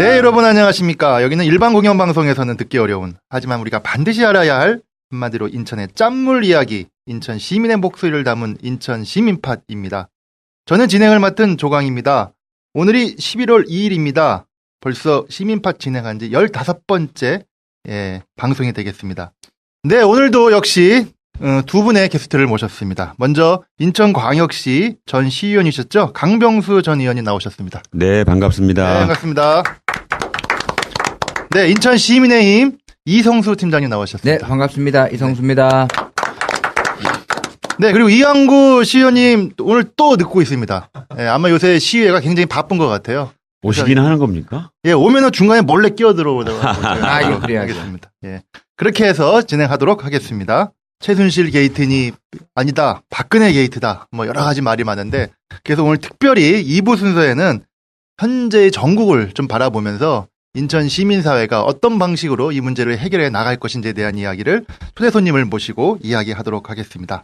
네, 여러분 안녕하십니까. 여기는 일반 공영방송에서는 듣기 어려운, 하지만 우리가 반드시 알아야 할 한마디로 인천의 짠물 이야기, 인천 시민의 목소리를 담은 인천 시민팟입니다. 저는 진행을 맡은 조강입니다. 오늘이 11월 2일입니다. 벌써 시민팟 진행한 지 15번째 방송이 되겠습니다. 네, 오늘도 역시 두 분의 게스트를 모셨습니다. 먼저 인천광역시 전 시의원이셨죠? 강병수 전 의원이 나오셨습니다. 네, 반갑습니다. 네, 반갑습니다. 네, 인천 시민의힘 이성수 팀장님 나오셨습니다. 네, 반갑습니다. 이성수입니다. 네, 그리고 이항구 시의원님 오늘 또 늦고 있습니다. 네, 아마 요새 시의회가 굉장히 바쁜 것 같아요. 오시긴 하는 겁니까? 예, 오면은 중간에 몰래 끼어들어오다가 이거 그래야죠. 하겠습니다. 예, 그렇게 해서 진행하도록 하겠습니다. 최순실 게이트니 아니다, 박근혜 게이트다, 뭐 여러 가지 말이 많은데, 그래서 오늘 특별히 2부 순서에는 현재의 전국을 좀 바라보면서 인천 시민사회가 어떤 방식으로 이 문제를 해결해 나갈 것인지에 대한 이야기를 초대 손님을 모시고 이야기하도록 하겠습니다.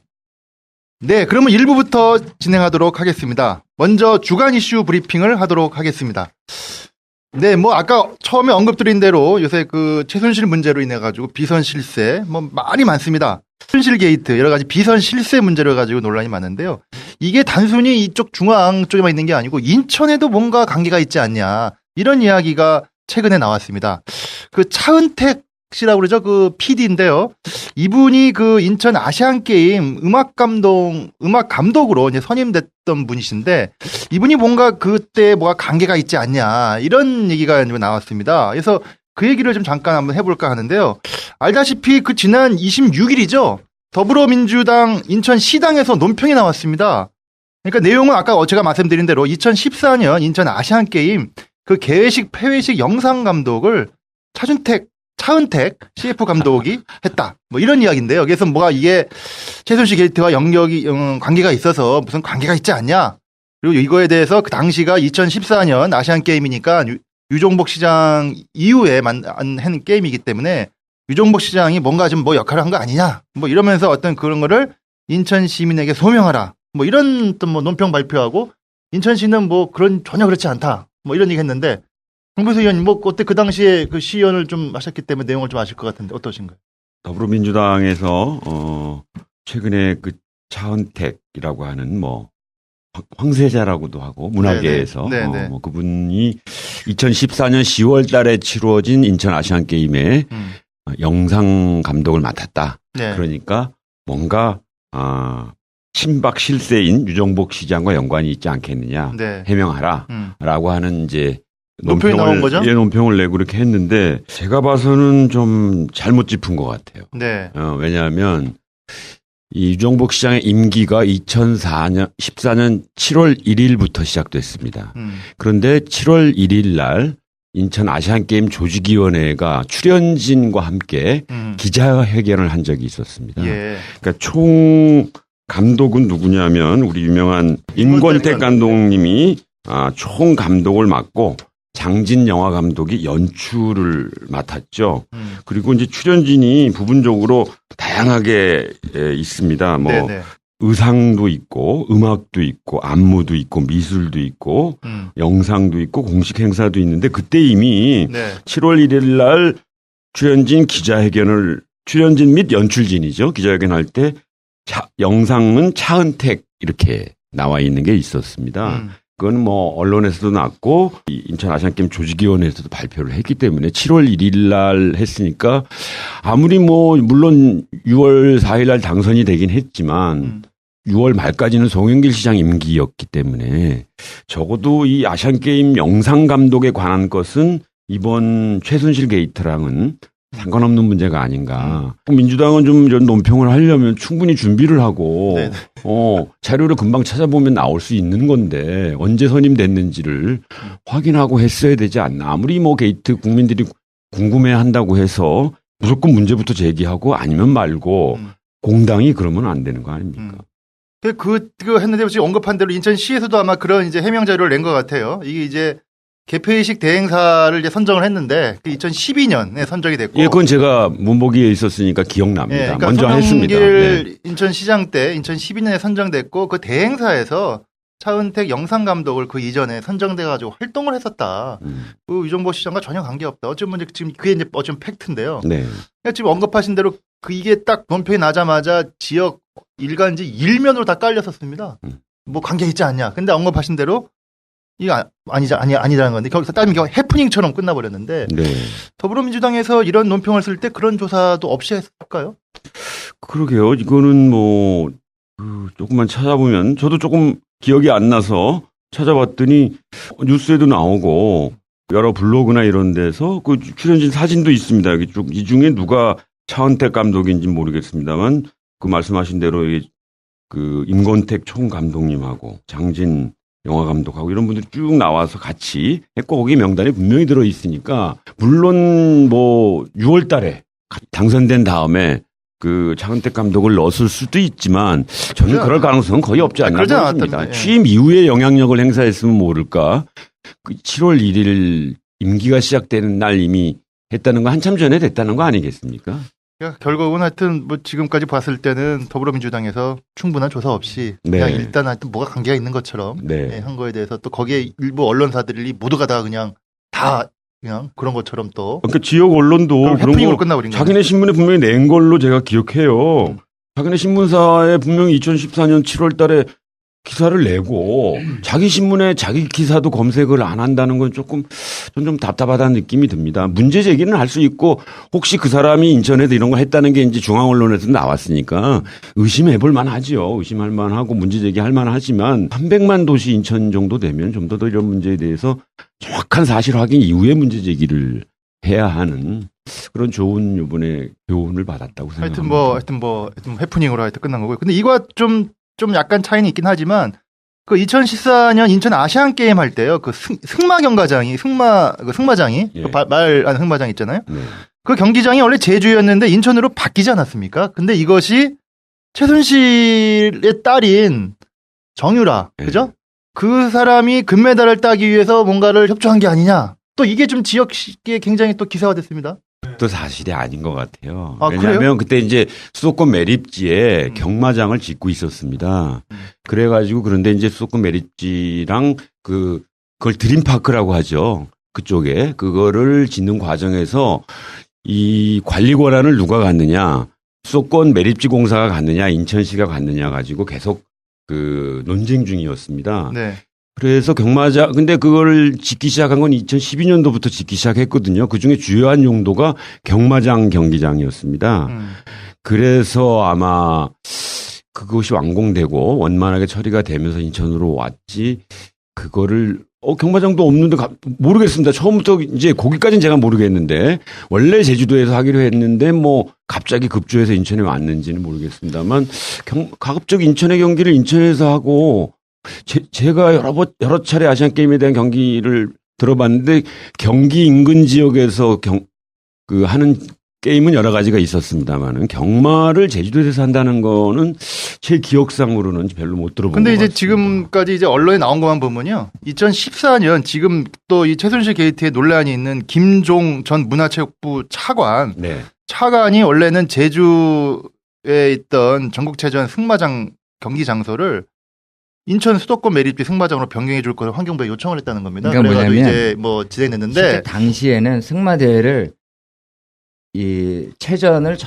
네, 그러면 1부부터 진행하도록 하겠습니다. 먼저 주간 이슈 브리핑을 하도록 하겠습니다. 네, 뭐 아까 처음에 언급드린 대로 요새 그 최순실 문제로 인해 가지고 비선 실세 뭐 말이 많습니다. 최순실 게이트 여러 가지 비선 실세 문제를 가지고 논란이 많은데요. 이게 단순히 이쪽 중앙 쪽에만 있는 게 아니고 인천에도 뭔가 관계가 있지 않냐, 이런 이야기가 최근에 나왔습니다. 그 차은택 씨라고 그러죠. 그 PD인데요. 이분이 그 인천 아시안 게임 음악 감독으로 이제 선임됐던 분이신데, 이분이 뭔가 그때 뭐가 관계가 있지 않냐, 이런 얘기가 나왔습니다. 그래서 그 얘기를 좀 잠깐 한번 해볼까 하는데요. 알다시피 그 지난 26일이죠. 더불어민주당 인천시당에서 논평이 나왔습니다. 그러니까 내용은 아까 제가 말씀드린 대로 2014년 인천 아시안 게임 그 개회식 폐회식 영상 감독을 차은택 CF 감독이 했다, 뭐 이런 이야기인데요. 그래서 뭐가 이게 최순실 게이트와 관계가 있어서 무슨 관계가 있지 않냐, 그리고 이거에 대해서 그 당시가 2014년 아시안 게임이니까 유종복 시장 이후에 한 게임이기 때문에 유종복 시장이 뭔가 좀 뭐 역할을 한 거 아니냐, 뭐 이러면서 어떤 그런 거를 인천 시민에게 소명하라, 뭐 이런 어떤 뭐 논평 발표하고, 인천시는 뭐 전혀 그렇지 않다, 뭐 이런 얘기 했는데, 강병수 의원님 뭐 그때 그 당시에 그 시의원을 좀 하셨기 때문에 내용을 좀 아실 것 같은데 어떠신가요? 더불어민주당에서 최근에 그 차은택이라고 하는 뭐 황세자라고도 하고 문화계에서 뭐 그분이 2014년 10월 달에 치루어진 인천 아시안 게임에 영상 감독을 맡았다. 네. 그러니까 뭔가 친박 실세인 유종복 시장과 연관이 있지 않겠느냐, 네. 해명하라라고 하는 이제 논평이 나온 거죠? 예, 논평을 내고 그렇게 했는데, 제가 봐서는 좀 잘못 짚은 것 같아요. 네. 왜냐하면 이 유종복 시장의 임기가 2014년 7월 1일부터 시작됐습니다. 그런데 7월 1일 날 인천 아시안게임 조직위원회가 출연진과 함께 기자회견을 한 적이 있었습니다. 예. 그러니까 총 감독은 누구냐면 우리 유명한 임권택 감독님이 총 감독을 맡고 장진 영화 감독이 연출을 맡았죠. 그리고 이제 출연진이 부분적으로 다양하게 있습니다. 뭐 네네. 의상도 있고 음악도 있고 안무도 있고 미술도 있고 영상도 있고 공식 행사도 있는데, 그때 이미 7월 1일 날 출연진 및 연출진이죠. 기자회견할 때 영상은 차은택 이렇게 나와 있는 게 있었습니다. 그건 뭐 언론에서도 났고 인천 아시안게임 조직위원회에서도 발표를 했기 때문에 7월 1일 날 했으니까, 아무리 뭐 물론 6월 4일 날 당선이 되긴 했지만 6월 말까지는 송영길 시장 임기였기 때문에 적어도 이 아시안게임 영상 감독에 관한 것은 이번 최순실 게이트랑은 상관없는 문제가 아닌가. 민주당은 좀 이런 논평을 하려면 충분히 준비를 하고 자료를 금방 찾아보면 나올 수 있는 건데, 언제 선임됐는지를 확인하고 했어야 되지 않나. 아무리 뭐 게이트 국민들이 궁금해한다고 해서 무조건 문제부터 제기하고 아니면 말고 공당이 그러면 안 되는 거 아닙니까? 그 했는데 지금 언급한 대로 인천시에서도 아마 그런 이제 해명 자료를 낸 것 같아요. 이게 이제 개폐식 대행사를 이제 선정을 했는데 2012년에 선정이 됐고. 예, 그건 제가 문보기에 있었으니까 기억납니다. 예, 그러니까 먼저 했습니다. 네. 인천시장 때 2012년에 선정됐고, 그 대행사에서 차은택 영상 감독을 그 이전에 선정돼가지고 활동을 했었다. 그 유정보 시장과 전혀 관계없다. 어쩌면 지금 그게 이제 어쩌면 팩트인데요. 네. 그러니까 지금 언급하신 대로 그 이게 딱 논평이 나자마자 지역 일간지 일면으로 다 깔렸었습니다. 뭐 관계 있지 않냐. 근데 언급하신 대로 이거 아니라는 건데 거기서 따지면 해프닝처럼 끝나버렸는데 네. 더불어민주당에서 이런 논평을 쓸 때 그런 조사도 없이 했을까요? 그러게요. 이거는 뭐 조금만 찾아보면 저도 조금 기억이 안 나서 찾아봤더니 뉴스에도 나오고 여러 블로그나 이런 데서 그 출연진 사진도 있습니다. 여기 쭉 이 중에 누가 차은택 감독인지 모르겠습니다만 그 말씀하신 대로 그 임권택 총감독님하고 장진 영화 감독하고 이런 분들이 쭉 나와서 같이 했고 거기 명단에 분명히 들어 있으니까 물론 뭐 6월 달에 당선된 다음에 그 차은택 감독을 넣었을 수도 있지만 저는 그럴 가능성은 거의 없지 않나 보입니다. 취임 이후에 영향력을 행사했으면 모를까. 그 7월 1일 임기가 시작되는 날 이미 했다는 거 한참 전에 됐다는 거 아니겠습니까? 그러니까 결국은 하여튼 뭐 지금까지 봤을 때는 더불어민주당에서 충분한 조사 없이 그냥 일단 하여튼 뭐가 관계가 있는 것처럼 한 거에 대해서 또 거기에 일부 언론사들이 모두가 다 그냥 그런 것처럼 또 그러니까 지역 언론도 그런 거 끝나버린 자기네 신문에 분명히 낸 걸로 제가 기억해요. 자기네 신문사에 분명히 2014년 7월 달에 기사를 내고 자기 신문에 자기 기사도 검색을 안 한다는 건 조금 좀 답답하다는 느낌이 듭니다. 문제 제기는 할 수 있고 혹시 그 사람이 인천에도 이런 거 했다는 게 이제 중앙 언론에서 나왔으니까 의심해 볼 만하죠. 의심할 만하고 문제 제기할 만하지만 300만 도시 인천 정도 되면 좀 더 이런 문제에 대해서 정확한 사실 확인 이후에 문제 제기를 해야 하는 그런 좋은 이번에 교훈을 받았다고 생각합니다. 하여튼 해프닝으로 하여튼 끝난 거고요. 근데 이거 좀 약간 차이는 있긴 하지만 그 2014년 인천 아시안 게임 할 때요. 그 승마 경기장이 승마장이 말하는 승마장 있잖아요. 네. 그 경기장이 원래 제주였는데 인천으로 바뀌지 않았습니까? 근데 이것이 최순실의 딸인 정유라, 그죠? 그 사람이 금메달을 따기 위해서 뭔가를 협조한 게 아니냐. 또 이게 좀 지역에 굉장히 또 기사화됐습니다. 또 사실이 아닌 것 같아요. 아, 왜냐하면 그래요? 그때 이제 수도권 매립지에 경마장을 짓고 있었습니다. 그래가지고 그런데 이제 수도권 매립지랑 그걸 드림파크라고 하죠. 그쪽에 그거를 짓는 과정에서 이 관리 권한을 누가 갖느냐, 수도권 매립지 공사가 갖느냐, 인천시가 갖느냐 가지고 계속 그 논쟁 중이었습니다. 네. 그래서 경마장, 근데 그걸 짓기 시작한 건 2012년도부터 짓기 시작했거든요. 그 중에 주요한 용도가 경마장 경기장이었습니다. 그래서 아마 그것이 완공되고 원만하게 처리가 되면서 인천으로 왔지, 그거를, 경마장도 없는데, 모르겠습니다. 처음부터 이제 거기까지는 제가 모르겠는데, 원래 제주도에서 하기로 했는데, 뭐, 갑자기 급조해서 인천에 왔는지는 모르겠습니다만, 가급적 인천의 경기를 인천에서 하고, 제가 여러 차례 아시안 게임에 대한 경기를 들어봤는데 경기 인근 지역에서 하는 게임은 여러 가지가 있었습니다만은 경마를 제주도에서 한다는 거는 제 기억상으로는 별로 못 들어본 것 같습니다. 근데 이제 지금까지 이제 언론에 나온 것만 보면요. 2014년 지금 또 이 최순실 게이트에 논란이 있는 김종 전 문화체육부 차관. 네. 차관이 원래는 제주에 있던 전국체전 승마장 경기 장소를 인천 수도권 매립지 승마장으로 변경해 줄 것을 환경부에 요청을 했다는 겁니다. 그러니까 그래가지고 뭐냐면 이제 뭐 진행됐는데 실제 당시에는 승마대회를 이 체전을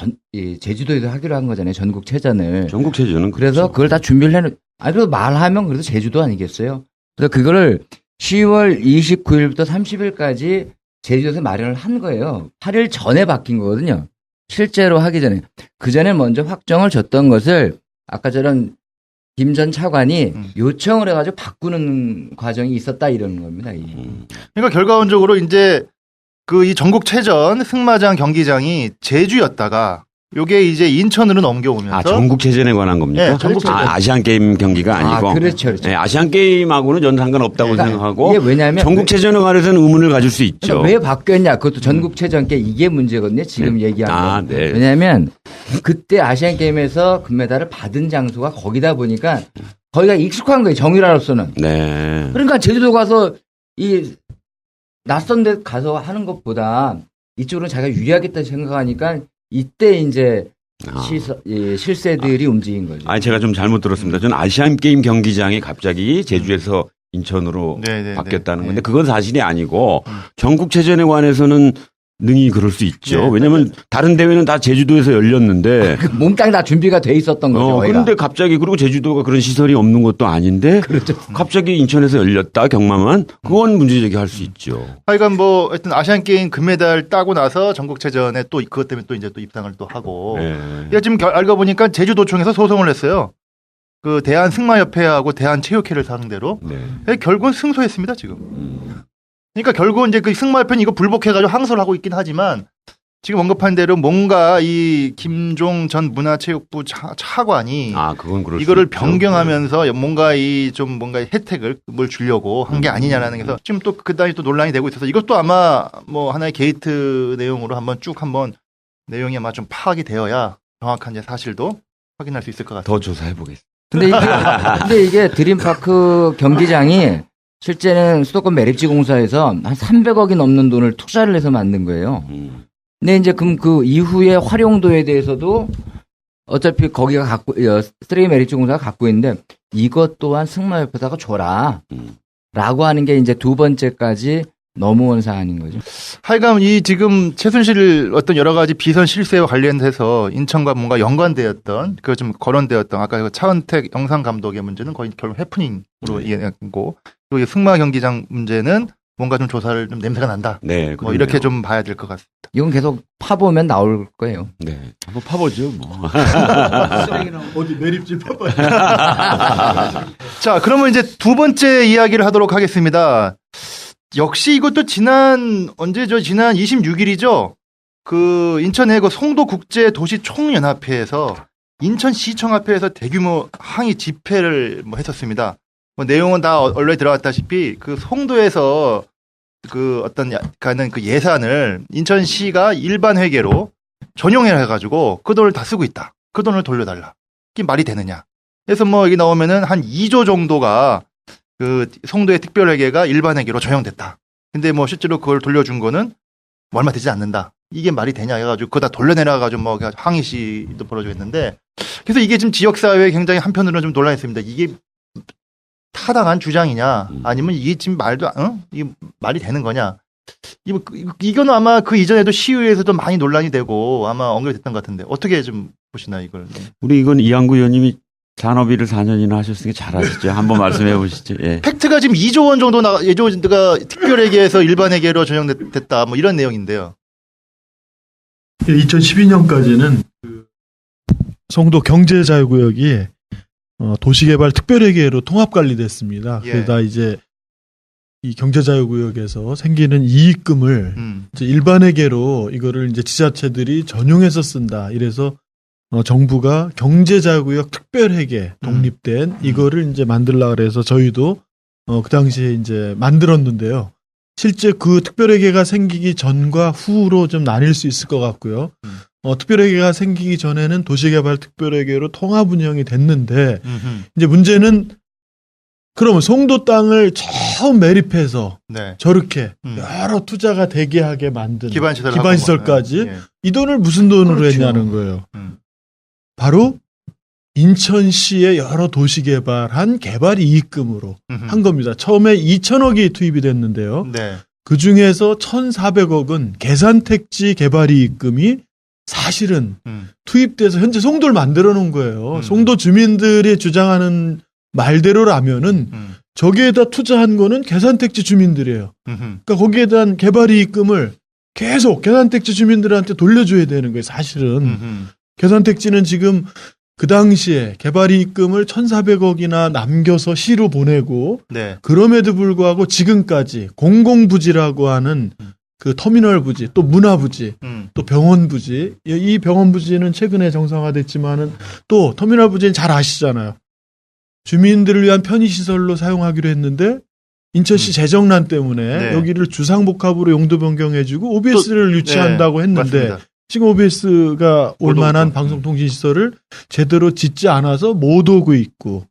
제주도에서 하기로 한 거잖아요. 전국체전을. 전국체전은 그래서 그렇죠. 그걸 다 준비를 그래도 말하면 그래도 제주도 아니겠어요. 그래서 그거를 10월 29일부터 30일까지 제주도에서 마련을 한 거예요. 8일 전에 바뀐 거거든요. 실제로 하기 전에. 그 전에 먼저 확정을 줬던 것을 아까 저런 김 전 차관이 요청을 해가지고 바꾸는 과정이 있었다 이러는 겁니다. 그러니까 결과론적으로 이제 그 이 전국체전 승마장 경기장이 제주였다가 요게 이제 인천으로 넘겨오면서 전국체전에 관한 겁니까? 네, 전국체전. 아시안 게임 경기가 아니고. 그렇죠. 네, 아시안 게임하고는 전 상관없다고 생각하고. 이게 왜냐면 전국체전에 관해서는 의문을 가질 수 있죠. 그러니까 왜 바뀌었냐? 그것도 전국체전 게 이게 문제거든요. 지금 얘기한 거. 네. 왜냐하면 그때 아시안 게임에서 금메달을 받은 장소가 거기다 보니까 거기가 익숙한 거예요. 정유라로서는. 네. 그러니까 제주도 가서 이 낯선 데 가서 하는 것보다 이쪽으로 자기가 유리하겠다 생각하니까 이때 이제 실세들이 움직인 거죠. 아니 제가 좀 잘못 들었습니다. 저는 아시안 게임 경기장이 갑자기 제주에서 인천으로 바뀌었다는 건데 그건 사실이 아니고 전국체전에 관해서는 능히 그럴 수 있죠. 왜냐하면 다른 대회는 다 제주도에서 열렸는데 몽땅 다 준비가 돼 있었던 거죠. 그런데 갑자기 그리고 제주도가 그런 시설이 없는 것도 아닌데 그렇죠. 갑자기 인천에서 열렸다 경마만 그건 문제 제기할 수 있죠. 하여간 뭐 하여튼 아시안 게임 금메달 따고 나서 전국체전에 또 그것 때문에 또 이제 또 입상을 또 하고. 야, 지금 알고 보니까 제주도청에서 소송을 냈어요. 그 대한승마협회하고 대한체육회를 상대로. 결국은 승소했습니다 지금. 그러니까 결국은 이제 그 승마협회는 이거 불복해가지고 항소를 하고 있긴 하지만 지금 언급한 대로 뭔가 이 김종 전 문화체육부 차관이 그건 그럴 이거를 수 있죠. 변경하면서 뭔가 뭔가 혜택을 뭘 주려고 한 게 아니냐라는 게서 지금 또 그다음에 또 논란이 되고 있어서 이것도 아마 뭐 하나의 게이트 내용으로 한번 내용이 아마 좀 파악이 되어야 정확한 이제 사실도 확인할 수 있을 것 같습니다. 더 조사해 보겠습니다. 근데 이게 드림파크 경기장이 실제는 수도권 매립지공사에서 한 300억이 넘는 돈을 투자를 해서 만든 거예요. 근데 이제 그럼 그 이후에 활용도에 대해서도 어차피 거기가 스트레이 매립지공사가 갖고 있는데 이것 또한 승마협회사가 줘라. 라고 하는 게 이제 두 번째까지 넘어온 사안인 거죠. 하여간 이 지금 최순실 어떤 여러 가지 비선 실세와 관련해서 인천과 뭔가 연관되었던 그 좀 거론되었던 아까 그 차은택 영상 감독의 문제는 거의 결국 해프닝으로 이해했고 그리고 승마 경기장 문제는 뭔가 좀 조사를 좀 냄새가 난다. 네, 뭐 이렇게 좀 봐야 될 것 같습니다. 이건 계속 파보면 나올 거예요. 네, 한번 파보죠. 뭐. 어디 매립지 파봐. 자, 그러면 이제 두 번째 이야기를 하도록 하겠습니다. 역시 이것도 지난 26일이죠. 그 인천의 그 송도국제도시총연합회에서 인천시청 앞에서 대규모 항의 집회를 뭐 했었습니다. 뭐 내용은 다 언론에 들어갔다시피 그 송도에서 그 어떤 가는 그 예산을 인천시가 일반 회계로 전용해가지고 그 돈을 다 쓰고 있다. 그 돈을 돌려달라. 이게 말이 되느냐. 그래서 뭐 여기 나오면은 한 2조 정도가 그 송도의 특별회계가 일반 회계로 전용됐다. 근데 뭐 실제로 그걸 돌려준 거는 얼마 되지 않는다. 이게 말이 되냐 해가지고 그거 다 돌려내놔가지고 뭐 항의 시도 벌어지고 했는데 그래서 이게 지금 지역사회에 굉장히 한편으로는 좀 논란했습니다. 이게 타당한 주장이냐 아니면 이게 지금 이게 말이 되는 거냐. 이거는 아마 그 이전에도 시의회에서도 많이 논란이 되고 아마 언급이 됐던 것 같은데 어떻게 좀 보시나요 이걸. 우리 이건 이양구 의원님이 산업일을 4년이나 하셨으니까 잘 아시죠? 한번 말씀해 보시죠. 예. 팩트가 지금 2조 원 정도 예조가 특별회계에서 일반회계로 전용됐다 뭐 이런 내용인데요. 2012년까지는 그 송도 경제자유구역이 도시개발 특별회계로 통합관리됐습니다. 그러다 이제 이 경제자유구역에서 생기는 이익금을 이제 일반회계로 이거를 이제 지자체들이 전용해서 쓴다. 이래서 정부가 경제자유구역 특별회계 독립된 이거를 이제 만들라 그래서 저희도 그 당시에 이제 만들었는데요. 실제 그 특별회계가 생기기 전과 후로 좀 나뉠 수 있을 것 같고요. 특별회계가 생기기 전에는 도시개발 특별회계로 통합 운영이 됐는데 이제 문제는 그러면 송도 땅을 처음 매립해서 저렇게 여러 투자가 되게 하게 만든 기반시설까지 이 돈을 무슨 돈으로 했냐는 거예요. 바로 인천시의 여러 도시개발한 개발 이익금으로 한 겁니다. 처음에 2천억이 투입이 됐는데요. 그 중에서 1,400억은 계산택지 개발 이익금이 사실은 투입돼서 현재 송도를 만들어 놓은 거예요. 송도 주민들이 주장하는 말대로라면은 저기에다 투자한 거는 계산택지 주민들이에요. 그러니까 거기에 대한 개발 이익금을 계속 계산택지 주민들한테 돌려줘야 되는 거예요. 사실은 계산택지는 지금 그 당시에 개발 이익금을 1,400억이나 남겨서 시로 보내고 그럼에도 불구하고 지금까지 공공부지라고 하는 그 터미널 부지, 또 문화 부지, 또 병원 부지. 이 병원 부지는 최근에 정상화됐지만은 또 터미널 부지는 잘 아시잖아요. 주민들을 위한 편의시설로 사용하기로 했는데 인천시 재정난 때문에 여기를 주상복합으로 용도 변경해주고 OBS를 유치한다고 했는데 맞습니다. 지금 OBS가 올 만한 방송통신시설을 제대로 짓지 않아서 못 오고 있고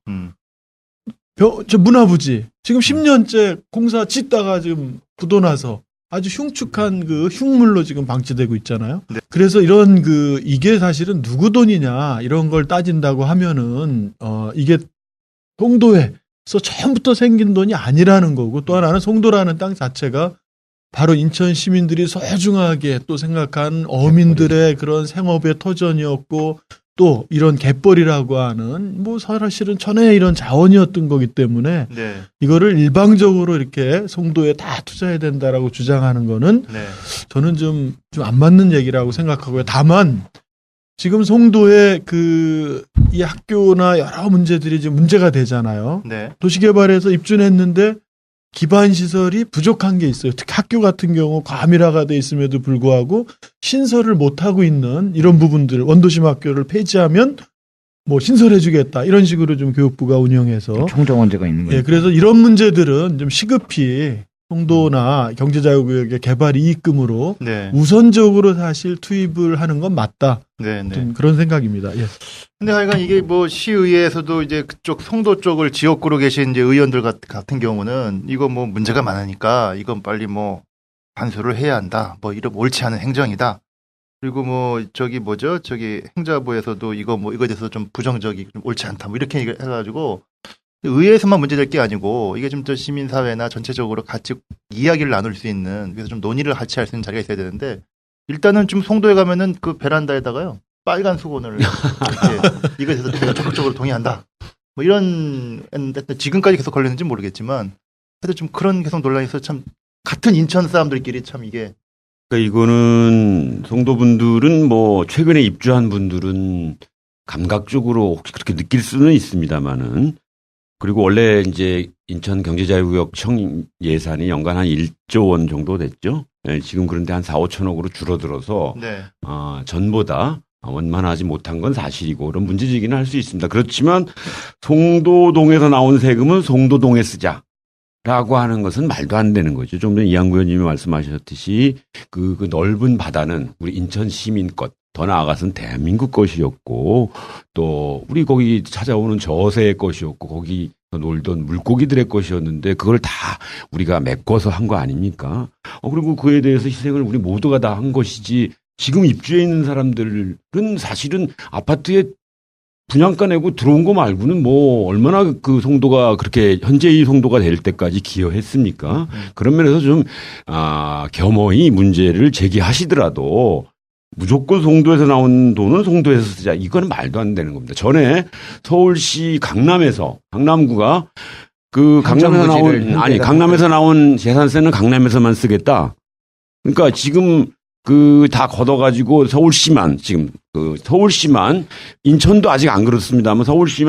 저 문화부지 지금 10년째 공사 짓다가 지금 부도나서 아주 흉측한 그 흉물로 지금 방치되고 있잖아요. 네. 그래서 이런 이게 사실은 누구 돈이냐 이런 걸 따진다고 하면은 이게 송도에서 처음부터 생긴 돈이 아니라는 거고, 또 하나는 송도라는 땅 자체가 바로 인천 시민들이 소중하게 또 생각한 어민들의 그런 생업의 터전이었고, 또 이런 갯벌이라고 하는 뭐 사실은 천혜의 이런 자원이었던 거기 때문에 네. 이거를 일방적으로 이렇게 송도에 다 투자해야 된다라고 주장하는 거는 네. 저는 좀 안 맞는 얘기라고 생각하고요. 다만 지금 송도에 이 학교나 여러 문제들이 지금 문제가 되잖아요. 네. 도시개발에서 입주했는데 기반 시설이 부족한 게 있어요. 특히 학교 같은 경우 과밀화가 돼 있음에도 불구하고 신설을 못 하고 있는 이런 부분들, 원도심 학교를 폐지하면 뭐 신설해주겠다 이런 식으로 좀 교육부가 운영해서 총정원제가 있는 거예요. 예, 그래서 이런 문제들은 좀 시급히 송도나 경제자유구역의 개발 이익금으로 네. 우선적으로 사실 투입을 하는 건 맞다. 네. 네. 좀 그런 생각입니다. 예. 근데 하여간 이게 뭐 시의회에서도 이제 그쪽 송도 쪽을 지역구로 계신 이제 의원들 같은 경우는 이거 뭐 문제가 많으니까 이건 빨리 뭐 반수를 해야 한다. 뭐 이런 옳지 않은 행정이다. 그리고 뭐 저기 행자부에서도 이거에 대해서 좀 부정적이 좀 옳지 않다. 뭐 이렇게 해가지고 의회에서만 문제될 게 아니고 이게 좀 더 시민사회나 전체적으로 같이 이야기를 나눌 수 있는, 그래서 좀 논의를 같이 할 수 있는 자리가 있어야 되는데, 일단은 좀 송도에 가면은 그 베란다에다가요 빨간 수건을 이렇게 이거에 대해서 적극적으로 동의한다. 뭐 이런 했는데 지금까지 계속 걸렸는지 모르겠지만 하여튼 좀 그런 계속 논란이 있어서 참 같은 인천 사람들끼리 참 이게. 그러니까 이거는 송도 분들은 뭐 최근에 입주한 분들은 감각적으로 혹시 그렇게 느낄 수는 있습니다만은, 그리고 원래 이제 인천 경제자유구역 청 예산이 연간 한 1조 원 정도 됐죠. 예, 지금 그런데 한 4, 5천억으로 줄어들어서 네. 전보다 원만하지 못한 건 사실이고, 그런 문제제기는 할 수 있습니다. 그렇지만 송도동에서 나온 세금은 송도동에 쓰자라고 하는 것은 말도 안 되는 거죠. 좀 전에 이한구 의원님이 말씀하셨듯이 그 넓은 바다는 우리 인천 시민 것, 더 나아가서는 대한민국 것이었고, 또 우리 거기 찾아오는 저새의 것이었고, 거기 놀던 물고기들의 것이었는데 그걸 다 우리가 메꿔서 한 거 아닙니까? 그리고 그에 대해서 희생을 우리 모두가 다 한 것이지, 지금 입주해 있는 사람들은 사실은 아파트에 분양가 내고 들어온 거 말고는 뭐 얼마나 그 송도가 그렇게 현재의 송도가 될 때까지 기여했습니까? 그런 면에서 좀 겸허히 문제를 제기하시더라도 무조건 송도에서 나온 돈은 송도에서 쓰자, 이거는 말도 안 되는 겁니다. 전에 서울시 강남구가 그 강남에서 나온 재산세는 강남에서만 쓰겠다. 그러니까 지금 다 걷어가지고 서울시만 인천도 아직 안 그렇습니다만 서울시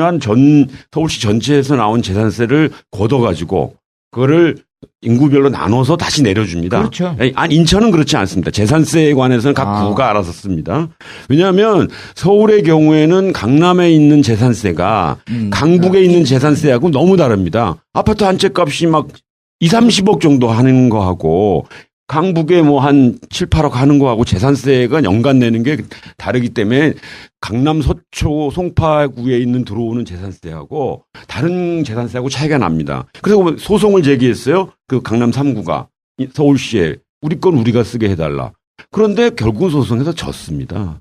전체에서 나온 재산세를 걷어가지고 그거를 인구별로 나눠서 다시 내려줍니다. 그렇죠. 아니, 인천은 그렇지 않습니다. 재산세에 관해서는 각 구가 알아서 씁니다. 왜냐하면 서울의 경우에는 강남에 있는 재산세가 강북에 있는 재산세하고 너무 다릅니다. 아파트 한 채 값이 막 2, 30억 정도 하는 거하고 강북에 뭐 한 7, 8억 하는 거하고 재산세가 연간 내는 게 다르기 때문에 강남 서초 송파구에 있는 들어오는 재산세하고 다른 재산세하고 차이가 납니다. 그래서 소송을 제기했어요. 그 강남 3구가 서울시에 우리 건 우리가 쓰게 해달라. 그런데 결국은 소송에서 졌습니다.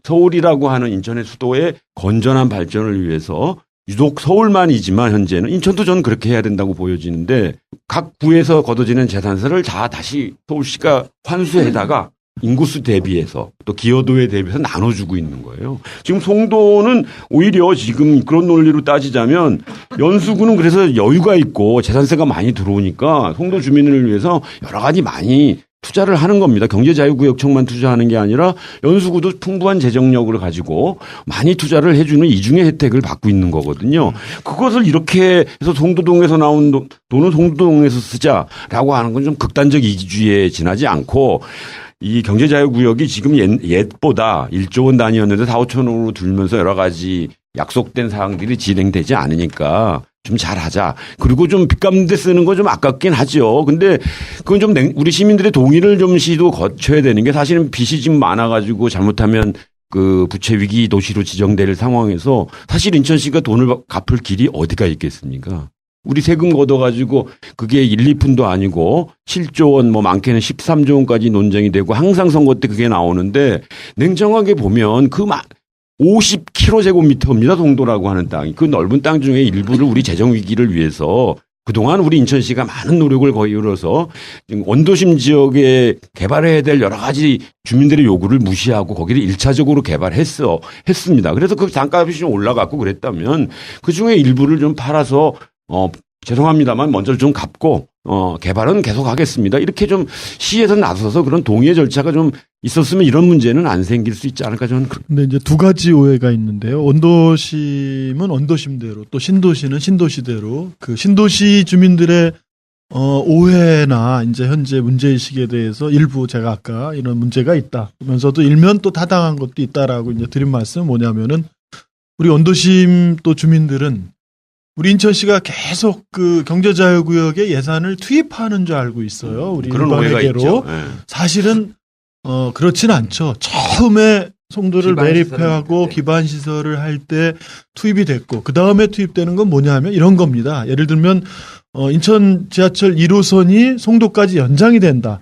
서울이라고 하는 인천의 수도의 건전한 발전을 위해서 유독 서울만이지만 현재는 인천도 저는 그렇게 해야 된다고 보여지는데, 각 구에서 걷어지는 재산세를 다시 서울시가 환수해다가 인구수 대비해서 또 기여도에 대비해서 나눠주고 있는 거예요. 지금 송도는 오히려 지금 그런 논리로 따지자면 연수구는 그래서 여유가 있고 재산세가 많이 들어오니까 송도 주민을 위해서 여러 가지 많이 투자를 하는 겁니다. 경제자유구역청만 투자하는 게 아니라 연수구도 풍부한 재정력을 가지고 많이 투자를 해주는 이중의 혜택을 받고 있는 거거든요. 그것을 이렇게 해서 송도동에서 나온 돈은 송도동에서 쓰자라고 하는 건 좀 극단적 이기주의에 지나지 않고, 이 경제자유구역이 지금 옛보다 1조 원 단위였는데 4, 5천억으로 들면서 여러 가지 약속된 사항들이 진행되지 않으니까 좀 잘하자. 그리고 좀 빚 갚는 데 쓰는 거 좀 아깝긴 하죠. 근데 그건 좀 우리 시민들의 동의를 좀 시도 거쳐야 되는 게, 사실은 빚이 지금 많아가지고 잘못하면 그 부채 위기 도시로 지정될 상황에서 사실 인천시가 돈을 갚을 길이 어디가 있겠습니까? 우리 세금 걷어가지고 그게 1, 2푼도 아니고 7조 원, 뭐 많게는 13조 원까지 논쟁이 되고 항상 선거 때 그게 나오는데 냉정하게 보면 50km제곱미터입니다. 송도라고 하는 땅이. 그 넓은 땅 중에 일부를 우리 재정 위기를 위해서 그동안 우리 인천시가 많은 노력을 거기로서 원도심 지역에 개발해야 될 여러 가지 주민들의 요구를 무시하고 거기를 1차적으로 했습니다. 그래서 그 땅값이 좀 올라갔고 그랬다면 그 중에 일부를 좀 팔아서 죄송합니다만 먼저 좀 갚고 개발은 계속 하겠습니다. 이렇게 좀 시에서 나서서 그런 동의의 절차가 좀 있었으면 이런 문제는 안 생길 수 있지 않을까 저는. 근데 이제 두 가지 오해가 있는데요. 원도심은 원도심대로 또 신도시는 신도시대로 그 신도시 주민들의 오해나 이제 현재 문제의식에 대해서 일부 제가 아까 이런 문제가 있다. 그러면서도 일면 또 타당한 것도 있다라고 이제 드린 말씀은 뭐냐면은 우리 원도심 또 주민들은 우리 인천시가 계속 그 경제자유구역에 예산을 투입하는 줄 알고 있어요. 우리 그런 오해가 있죠. 사실은 그렇진 않죠. 처음에 송도를 매립하고 기반시설을 할 때 투입이 됐고 그 다음에 투입되는 건 뭐냐면 이런 겁니다. 예를 들면 인천 지하철 1호선이 송도까지 연장이 된다.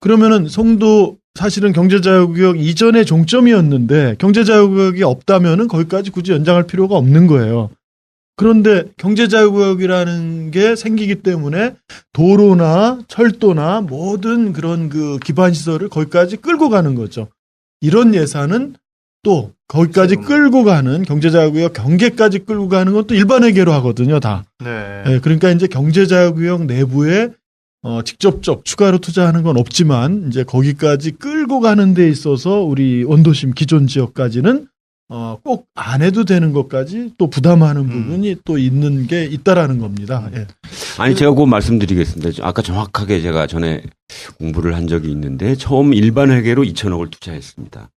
그러면은 송도 사실은 경제자유구역 이전의 종점이었는데 경제자유구역이 없다면은 거기까지 굳이 연장할 필요가 없는 거예요. 그런데 경제자유구역이라는 게 생기기 때문에 도로나 철도나 모든 그런 그 기반시설을 거기까지 끌고 가는 거죠. 이런 예산은 또 거기까지 끌고 가는 경제자유구역 경계까지 끌고 가는 건 또 일반회계로 하거든요, 다. 네, 그러니까 이제 경제자유구역 내부에 직접적 추가로 투자하는 건 없지만 이제 거기까지 끌고 가는 데 있어서 우리 원도심 기존 지역까지는 꼭 안 해도 되는 것까지 또 부담하는 부분이 또 있는 게 있다라는 겁니다. 예. 아니 제가 그 말씀드리겠습니다. 아까 정확하게 제가 전에 공부를 한 적이 있는데 처음 일반 회계로 2천억을 투자했습니다.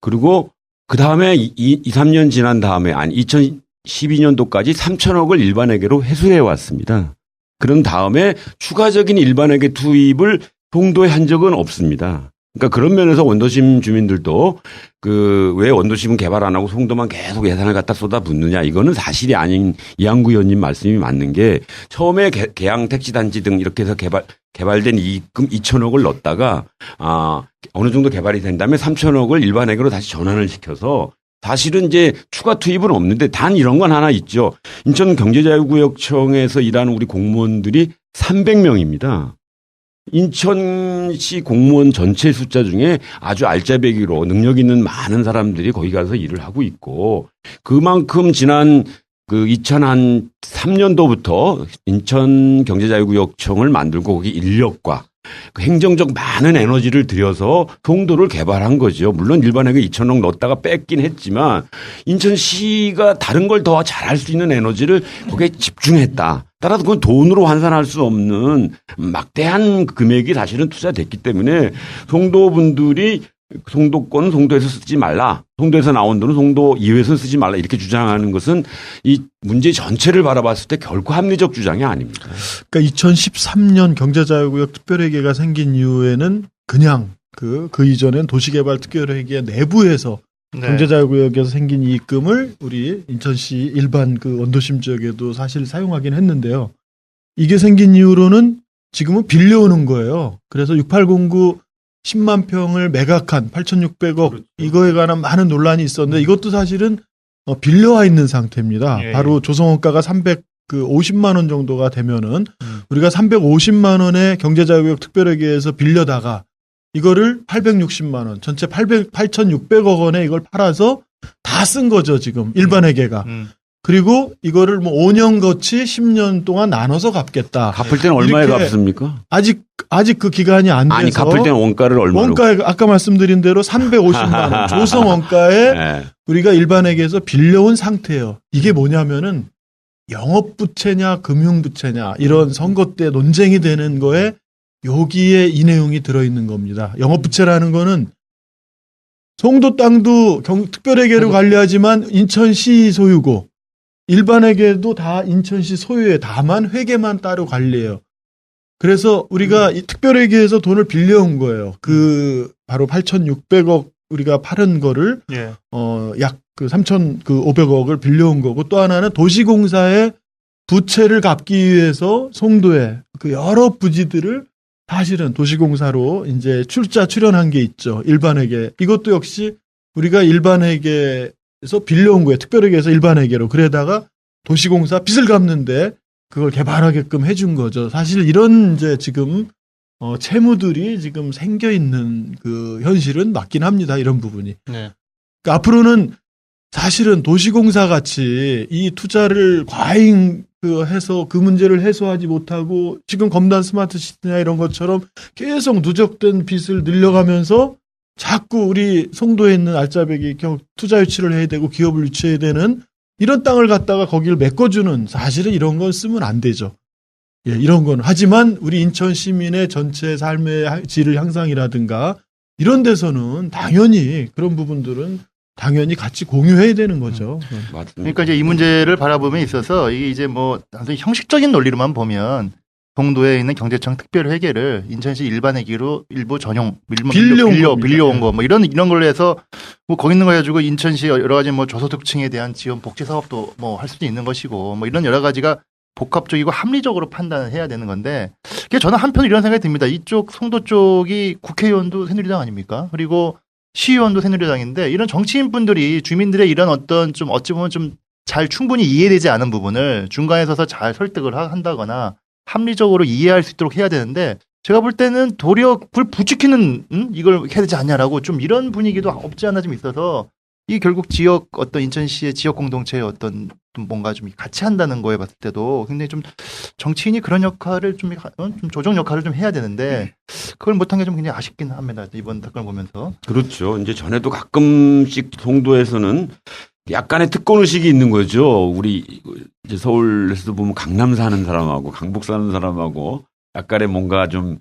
그리고 그 다음에 2, 3년 지난 다음에 2012년도까지 3천억을 일반 회계로 회수해 왔습니다. 그런 다음에 추가적인 일반 회계 투입을 송도에 한 적은 없습니다. 그러니까 그런 면에서 원도심 주민들도 왜 원도심은 개발 안 하고 송도만 계속 예산을 갖다 쏟아붓느냐 이거는 사실이 아닌 이한구 의원님 말씀이 맞는 게 처음에 계양 택지단지 등 이렇게 해서 개발된 이익금 2천억을 넣었다가 어느 정도 개발이 된 다음에 3천억을 일반액으로 다시 전환을 시켜서 사실은 이제 추가 투입은 없는데 단 이런 건 하나 있죠. 인천경제자유구역청에서 일하는 우리 공무원들이 300명입니다. 인천시 공무원 전체 숫자 중에 아주 알짜배기로 능력 있는 많은 사람들이 거기 가서 일을 하고 있고 그만큼 지난 2003년도부터 인천경제자유구역청을 만들고 거기 인력과 그 행정적 많은 에너지를 들여서 송도를 개발한 거죠. 물론 일반에게 2천억 넣었다가 뺐긴 했지만 인천시가 다른 걸 더 잘할 수 있는 에너지를 거기에 집중했다. 따라서 그건 돈으로 환산할 수 없는 막대한 금액이 사실은 투자됐기 때문에 송도 분들이 송도권은 송도에서 쓰지 말라. 송도에서 나온 돈은 송도 이외에서 쓰지 말라. 이렇게 주장하는 것은 이 문제 전체를 바라봤을 때 결코 합리적 주장이 아닙니다. 그러니까 2013년 경제자유구역 특별회계가 생긴 이후에는 그냥 그 이전엔 도시개발 특별회계 내부에서 경제자유구역에서 생긴 이익금을 우리 인천시 일반 그 원도심 지역에도 사실 사용하긴 했는데요. 이게 생긴 이후로는 지금은 빌려오는 거예요. 그래서 6809 10만 평을 매각한 8,600억 그렇죠. 이거에 관한 많은 논란이 있었는데 이것도 사실은 빌려와 있는 상태입니다. 예. 바로 조성원가가 350만 원 정도가 되면은 우리가 350만 원의 경제자유구역 특별회계에서 빌려다가 이거를 860만 원, 전체 8,600억 원에 이걸 팔아서 다 쓴 거죠, 지금. 일반 회계가. 그리고 이거를 뭐 5년 거치 10년 동안 나눠서 갚겠다. 갚을 때는 얼마에 갚습니까? 아직 그 기간이 안 돼서. 아니, 갚을 때는 원가를 얼마로? 원가에 아까 말씀드린 대로 350만 원. 조성 원가에 네. 우리가 일반 회계에서 빌려온 상태예요. 이게 뭐냐면은 영업부채냐 금융부채냐 이런 선거 때 논쟁이 되는 거에 여기에 이 내용이 들어있는 겁니다. 영업부채라는 거는 송도 땅도 특별회계로 관리하지만 인천시 소유고 일반회계도 다 인천시 소유에 다만 회계만 따로 관리해요. 그래서 우리가 이 특별회계에서 돈을 빌려온 거예요. 바로 8,600억 우리가 팔은 거를 약 3,500억을 빌려온 거고 또 하나는 도시공사에 부채를 갚기 위해서 송도에 그 여러 부지들을 사실은 도시공사로 이제 출연한 게 있죠. 일반회계. 이것도 역시 우리가 일반회계에서 빌려온 거예요. 특별회계에서 일반회계로. 그러다가 도시공사 빚을 갚는데 그걸 개발하게끔 해준 거죠. 사실 이런 이제 지금 채무들이 지금 생겨 있는 그 현실은 맞긴 합니다. 이런 부분이. 네. 그러니까 앞으로는 사실은 도시공사 같이 이 투자를 과잉 해서 그 문제를 해소하지 못하고 지금 검단 스마트시티나 이런 것처럼 계속 누적된 빚을 늘려가면서 자꾸 우리 송도에 있는 알짜배기 투자 유치를 해야 되고 기업을 유치해야 되는 이런 땅을 갖다가 거기를 메꿔주는 사실은 이런 건 쓰면 안 되죠. 예, 이런 건. 하지만 우리 인천 시민의 전체 삶의 질을 향상이라든가 이런 데서는 당연히 그런 부분들은 당연히 같이 공유해야 되는 거죠. 맞습니다. 그러니까 이제 이 문제를 바라봄에 있어서 이게 이제 뭐 단순히 형식적인 논리로만 보면 송도에 있는 경제청 특별회계를 인천시 일반회계로 일부 전용 빌려온 거 뭐 이런 걸로 해서 뭐 거기 있는 거 해가지고 인천시 여러 가지 뭐 저소득층에 대한 지원 복지 사업도 뭐 할 수도 있는 것이고 뭐 이런 여러 가지가 복합적이고 합리적으로 판단을 해야 되는 건데 저는 한편으로 이런 생각이 듭니다. 이쪽 송도 쪽이 국회의원도 새누리당 아닙니까? 그리고 시의원도 새누리당인데 이런 정치인분들이 주민들의 이런 어떤 좀 어찌 보면 좀 잘 충분히 이해되지 않은 부분을 중간에 서서 잘 설득을 한다거나 합리적으로 이해할 수 있도록 해야 되는데 제가 볼 때는 도리어 그걸 부추기는 이걸 해야 되지 않냐라고 좀 이런 분위기도 없지 않아 좀 있어서 이 결국 지역 어떤 인천시의 지역 공동체의 어떤 좀 뭔가 좀 같이 한다는 거에 봤을 때도 굉장히 좀 정치인이 그런 역할을 좀 조정 역할을 좀 해야 되는데 그걸 못한 게 좀 굉장히 아쉽긴 합니다. 이번 사건을 보면서. 그렇죠. 이제 전에도 가끔씩 송도에서는 약간의 특권 의식이 있는 거죠. 우리 이제 서울에서도 보면 강남 사는 사람하고 강북 사는 사람하고 약간의 뭔가 좀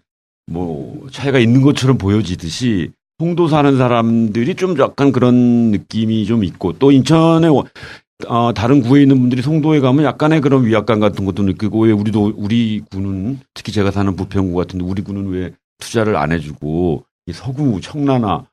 뭐 차이가 있는 것처럼 보여지듯이 송도 사는 사람들이 좀 약간 그런 느낌이 좀 있고 또 인천에 다른 구에 있는 분들이 송도에 가면 약간의 그런 위압감 같은 것도 느끼고 왜 우리 구는 특히 제가 사는 부평구 같은데 우리 구는 왜 투자를 안 해주고 이 서구 청라나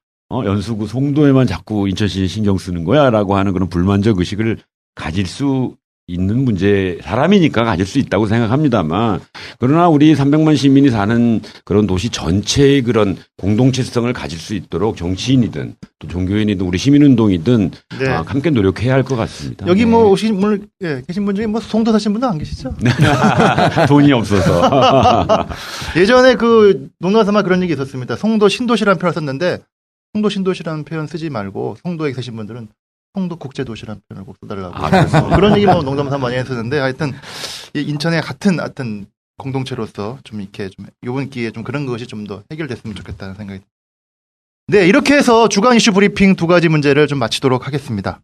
연수구 송도에만 자꾸 인천시 신경 쓰는 거야라고 하는 그런 불만적 의식을 가질 수 있는 문제 사람이니까 가질 수 있다고 생각합니다만 그러나 우리 300만 시민이 사는 그런 도시 전체의 그런 공동체성을 가질 수 있도록 정치인이든 또 종교인이든 우리 시민운동이든 네. 함께 노력해야 할 것 같습니다. 여기 뭐 오신 분 계신 분 중에 뭐 송도 사신 분도 안 계시죠? 돈이 없어서 예전에 그 농담삼아 그런 얘기 있었습니다. 송도 신도시라는 표현을 썼는데 송도 신도시라는 표현 쓰지 말고 송도에 계신 분들은 송도 국제도시라는 표현을 꼭 써달라고. 그런 얘기 뭐 농담삼아 많이 했었는데 하여튼 인천의 같은 공동체로서 좀 이렇게 좀 이번 기회에 좀 그런 것이 좀 더 해결됐으면 좋겠다는 생각이 듭니다. 네, 이렇게 해서 주간 이슈 브리핑 두 가지 문제를 좀 마치도록 하겠습니다.